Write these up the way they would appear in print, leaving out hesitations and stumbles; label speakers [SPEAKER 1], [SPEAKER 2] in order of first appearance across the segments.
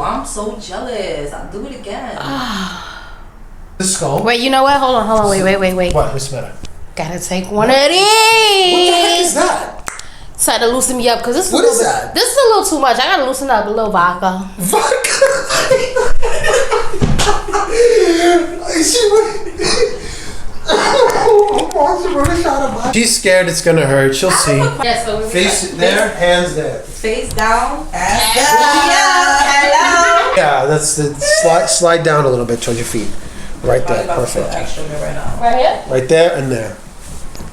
[SPEAKER 1] I'm so jealous. I'll do it again.
[SPEAKER 2] The skull.
[SPEAKER 3] Wait, you know what? Hold on. Wait.
[SPEAKER 2] What? What's the matter?
[SPEAKER 3] Gotta take one of these.
[SPEAKER 2] What the heck is that?
[SPEAKER 3] Try to loosen me up because this is
[SPEAKER 2] What is that?
[SPEAKER 3] This is a little too much. I gotta loosen up a little vodka.
[SPEAKER 2] Vodka. She's scared it's gonna hurt. She'll see.
[SPEAKER 3] Yeah, so
[SPEAKER 2] Face there, hands there.
[SPEAKER 1] Face down, ass down. Hello.
[SPEAKER 2] Yeah, that's the slide down a little bit towards your feet. Right there, perfect.
[SPEAKER 3] Right here?
[SPEAKER 2] Right there and there.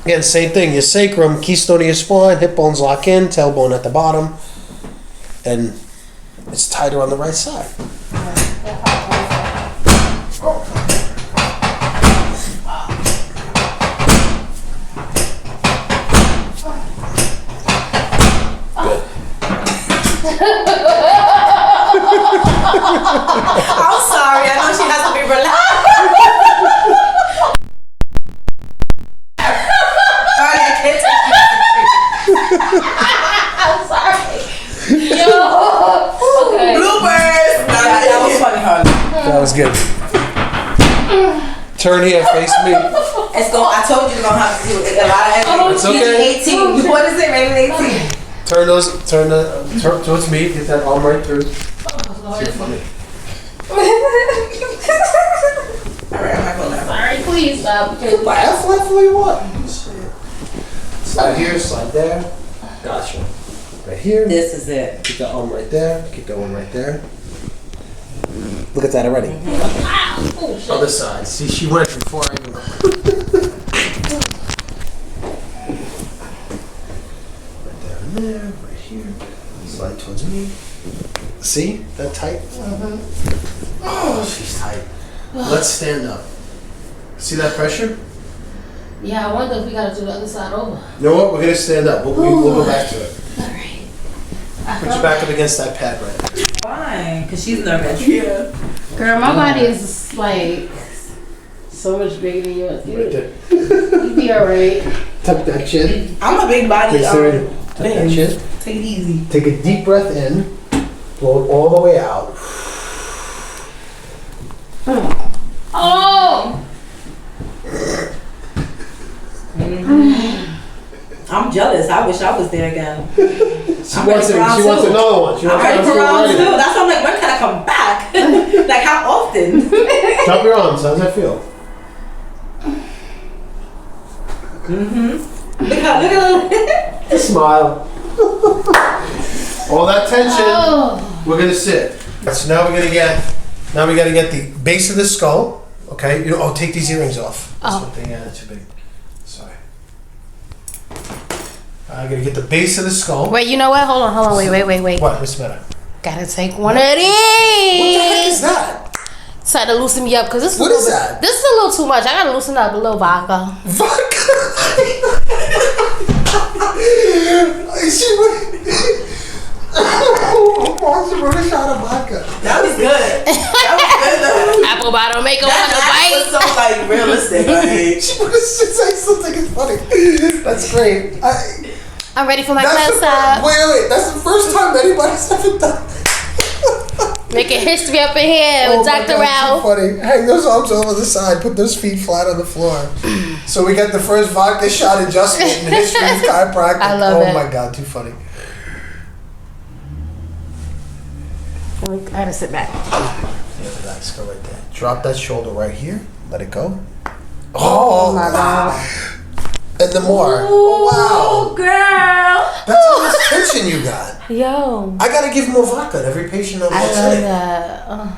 [SPEAKER 2] Again, same thing. Your sacrum, keystone of your spine, hip bones lock in, tailbone at the bottom, and it's tighter on the right side.
[SPEAKER 1] I'm sorry. I know she has to be relaxed.
[SPEAKER 3] I'm sorry. Yo. Okay.
[SPEAKER 1] Bloopers. That was funny, honey.
[SPEAKER 2] That was good. Turn here, face me.
[SPEAKER 1] It's going. I told you you're gonna have to do a lot of editing.
[SPEAKER 2] It's okay.
[SPEAKER 1] 18. What is it? Rated 18.
[SPEAKER 2] Turn towards me. Get that arm right through. You're funny.
[SPEAKER 1] Alright, I'm not gonna laugh.
[SPEAKER 3] Sorry, please stop.
[SPEAKER 2] Laugh like what? Slide here, slide there. Gotcha. Right here.
[SPEAKER 1] This is it.
[SPEAKER 2] Keep that arm right there. Keep that one right there. Look at that already.
[SPEAKER 3] Oh, shit.
[SPEAKER 2] Other side. See, she went before I even. Right there and there. Right here. Slide towards me. See? That tight? Mm-hmm. Oh, she's tight. Let's stand up. See that pressure?
[SPEAKER 3] Yeah, I wonder if we gotta do the other side over.
[SPEAKER 2] You know what? We're gonna stand up. We'll go back to it.
[SPEAKER 3] Alright.
[SPEAKER 2] Put your back up against that pad right there.
[SPEAKER 1] Fine, because she's nervous. Yeah.
[SPEAKER 3] Girl, my body is like so much bigger than yours.
[SPEAKER 2] Right there.
[SPEAKER 3] You be alright.
[SPEAKER 2] Tuck that chin.
[SPEAKER 1] I'm a big body.
[SPEAKER 2] Tuck that chin.
[SPEAKER 1] Take it easy.
[SPEAKER 2] Take a deep breath in. Blow it all the way out.
[SPEAKER 3] Oh!
[SPEAKER 1] I'm jealous. I wish I was there again.
[SPEAKER 2] She wants another one. She wants
[SPEAKER 1] I'm ready for round
[SPEAKER 2] another
[SPEAKER 1] 2.
[SPEAKER 2] one.
[SPEAKER 1] That's why I'm like, when can I come back? Like, how often?
[SPEAKER 2] Drop your arms. How's that feel?
[SPEAKER 1] Look at
[SPEAKER 2] Smile. All that tension.
[SPEAKER 3] Oh.
[SPEAKER 2] We're gonna sit. So now we gotta get the base of the skull. Okay. Take these earrings off. That's one thing. Yeah, that's too big. Sorry. I gotta get the base of the skull.
[SPEAKER 3] Wait, you know what? Hold on. Wait.
[SPEAKER 2] What? What's the matter?
[SPEAKER 3] Gotta take one of these.
[SPEAKER 2] What the heck is that?
[SPEAKER 3] Try to loosen me up because this is
[SPEAKER 2] What is that?
[SPEAKER 3] This is a little too much. I gotta loosen up a little vodka.
[SPEAKER 2] Vodka. She wrote a shot of vodka.
[SPEAKER 1] That was good. That was good though.
[SPEAKER 3] Apple bottle make a
[SPEAKER 1] That
[SPEAKER 3] bite.
[SPEAKER 1] was so like realistic. Like.
[SPEAKER 2] She put a shit. I still think it's funny. That's great.
[SPEAKER 3] I'm ready for my close up.
[SPEAKER 2] Wait. That's the first time anybody's ever done that.
[SPEAKER 3] Making history up in here with Dr. Ralph.
[SPEAKER 2] Funny. Hang those arms over the side. Put those feet flat on the floor. So we got the first vodka shot adjustment in the history of chiropractic.
[SPEAKER 3] I love it.
[SPEAKER 2] Oh my God, too funny.
[SPEAKER 3] I gotta sit back.
[SPEAKER 2] Yeah, relax. Go right there. Drop that shoulder right here. Let it go. Oh
[SPEAKER 3] my God.
[SPEAKER 2] And the more.
[SPEAKER 1] Ooh,
[SPEAKER 2] Wow.
[SPEAKER 1] Girl.
[SPEAKER 2] That's how much tension you got.
[SPEAKER 3] Yo.
[SPEAKER 2] I gotta give more vodka to every patient that
[SPEAKER 3] I
[SPEAKER 2] walks
[SPEAKER 3] love
[SPEAKER 2] in.
[SPEAKER 3] that. Oh.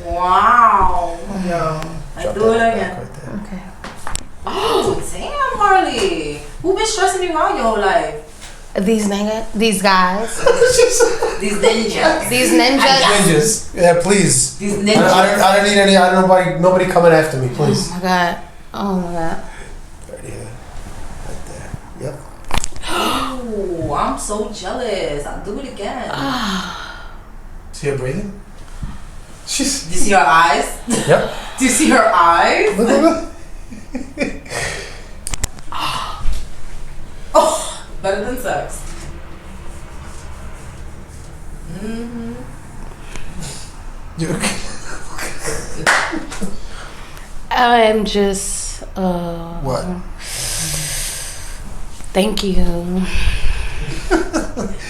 [SPEAKER 1] Wow. Yo. I
[SPEAKER 2] Drop
[SPEAKER 1] do it
[SPEAKER 2] that
[SPEAKER 1] again.
[SPEAKER 2] back right there.
[SPEAKER 3] Okay.
[SPEAKER 1] Oh, damn, Harley. Who been stressing you out your whole life?
[SPEAKER 3] These guys.
[SPEAKER 1] These ninjas.
[SPEAKER 3] These ninjas.
[SPEAKER 2] Ninjas. Yeah, please.
[SPEAKER 1] These ninjas.
[SPEAKER 2] I don't need any. Nobody coming after me, please.
[SPEAKER 3] Oh my God. Oh my God.
[SPEAKER 2] Right here. Right there. Yep.
[SPEAKER 1] Oh, I'm so jealous. I'll do it again.
[SPEAKER 2] See her breathing?
[SPEAKER 1] Do you see her eyes?
[SPEAKER 2] Yep.
[SPEAKER 1] Do you see her eyes?
[SPEAKER 2] Look.
[SPEAKER 1] Oh, better than sex.
[SPEAKER 3] I'm just.
[SPEAKER 2] What?
[SPEAKER 3] Thank you.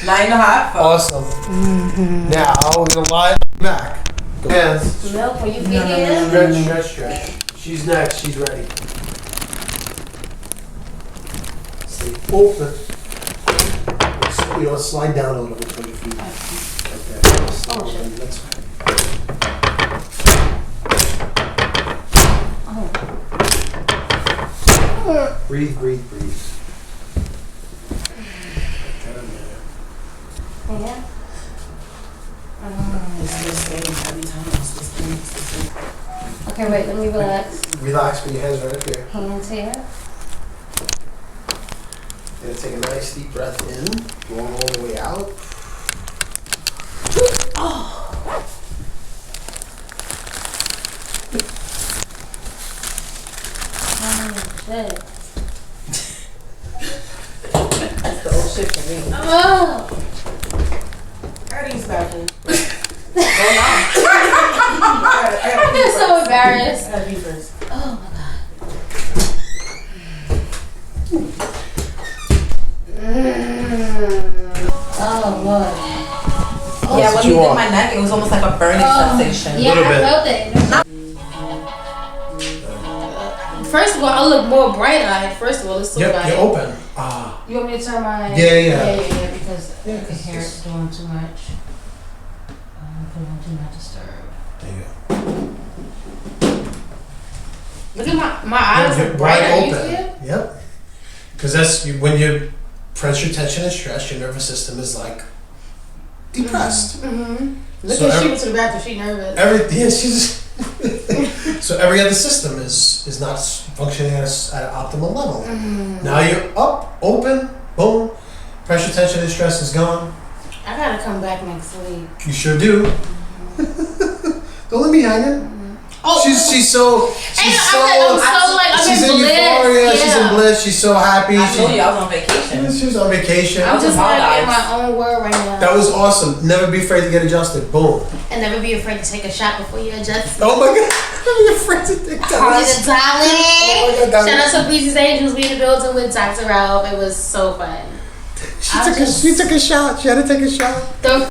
[SPEAKER 1] Now you know how I felt.
[SPEAKER 2] Awesome. Now we're gonna lie back. Go hands.
[SPEAKER 3] Milk, when you
[SPEAKER 1] No,
[SPEAKER 3] get
[SPEAKER 1] no,
[SPEAKER 3] here.
[SPEAKER 1] no,
[SPEAKER 2] Stretch. She's next. She's ready. Stay open. You know, slide down a little bit for your feet. Like that.
[SPEAKER 3] Oh, shit.
[SPEAKER 2] That's right. Breathe.
[SPEAKER 3] Yeah.
[SPEAKER 1] It's the same every time. It's the same.
[SPEAKER 3] Okay, wait, let me relax.
[SPEAKER 2] Relax, put your hands right up here.
[SPEAKER 3] Hands here.
[SPEAKER 2] And take a nice deep breath in, going all the way out.
[SPEAKER 3] Oh, shit.
[SPEAKER 1] That's the old shit for me.
[SPEAKER 3] Oh!
[SPEAKER 1] I gotta use the bathroom.
[SPEAKER 3] I feel so embarrassed.
[SPEAKER 1] I gotta be first.
[SPEAKER 3] Oh my god. Oh Lord.
[SPEAKER 1] Yeah,
[SPEAKER 2] what
[SPEAKER 1] when
[SPEAKER 2] you
[SPEAKER 1] you did
[SPEAKER 2] want.
[SPEAKER 1] my neck, it was almost like a burning sensation.
[SPEAKER 3] Yeah,
[SPEAKER 2] Little
[SPEAKER 3] I
[SPEAKER 2] bit.
[SPEAKER 3] felt it. First of all, I look more bright-eyed. First of all, it's so
[SPEAKER 2] Yep,
[SPEAKER 3] bright.
[SPEAKER 2] you're open. Ah.
[SPEAKER 3] You want me to turn my...
[SPEAKER 2] Yeah.
[SPEAKER 3] because the hair is doing too much. Put on Do Not Disturb.
[SPEAKER 2] There you
[SPEAKER 3] Look at my eyes
[SPEAKER 2] go.
[SPEAKER 3] are bright.
[SPEAKER 2] Wide
[SPEAKER 3] Are you
[SPEAKER 2] open.
[SPEAKER 3] see it?
[SPEAKER 2] Yep. Because that's when you press your tension and stress, your nervous system is like depressed.
[SPEAKER 3] Mm-hmm. Look
[SPEAKER 2] So
[SPEAKER 3] at she went to the bathroom. She nervous.
[SPEAKER 2] She's so every other system is not functioning at an optimal level.
[SPEAKER 3] Mm-hmm.
[SPEAKER 2] Now you're up, open, boom, pressure, tension, and stress is gone.
[SPEAKER 3] I gotta come back next week.
[SPEAKER 2] You sure do. Don't let me hanging.
[SPEAKER 3] Oh,
[SPEAKER 2] She's so
[SPEAKER 3] I'm so like I'm
[SPEAKER 2] she's
[SPEAKER 3] in
[SPEAKER 2] in
[SPEAKER 3] bliss.
[SPEAKER 2] euphoria. She's in
[SPEAKER 3] Yeah.
[SPEAKER 2] bliss. She's so happy.
[SPEAKER 1] I told you I was on vacation.
[SPEAKER 2] She was on vacation.
[SPEAKER 3] I'm just
[SPEAKER 1] my
[SPEAKER 3] like in
[SPEAKER 1] life.
[SPEAKER 3] my own world right now.
[SPEAKER 2] That was awesome. Never be afraid to get adjusted. Boom.
[SPEAKER 3] And never be afraid to take a shot before you adjust.
[SPEAKER 2] Oh my God. Never be afraid to take
[SPEAKER 3] Harley
[SPEAKER 2] that.
[SPEAKER 3] the Dolly.
[SPEAKER 2] Oh my God,
[SPEAKER 3] Shout out to Breezy's Angels. We in the building with Dr. Ralph. It was so fun.
[SPEAKER 2] She took a shot. She had to take a shot.
[SPEAKER 3] The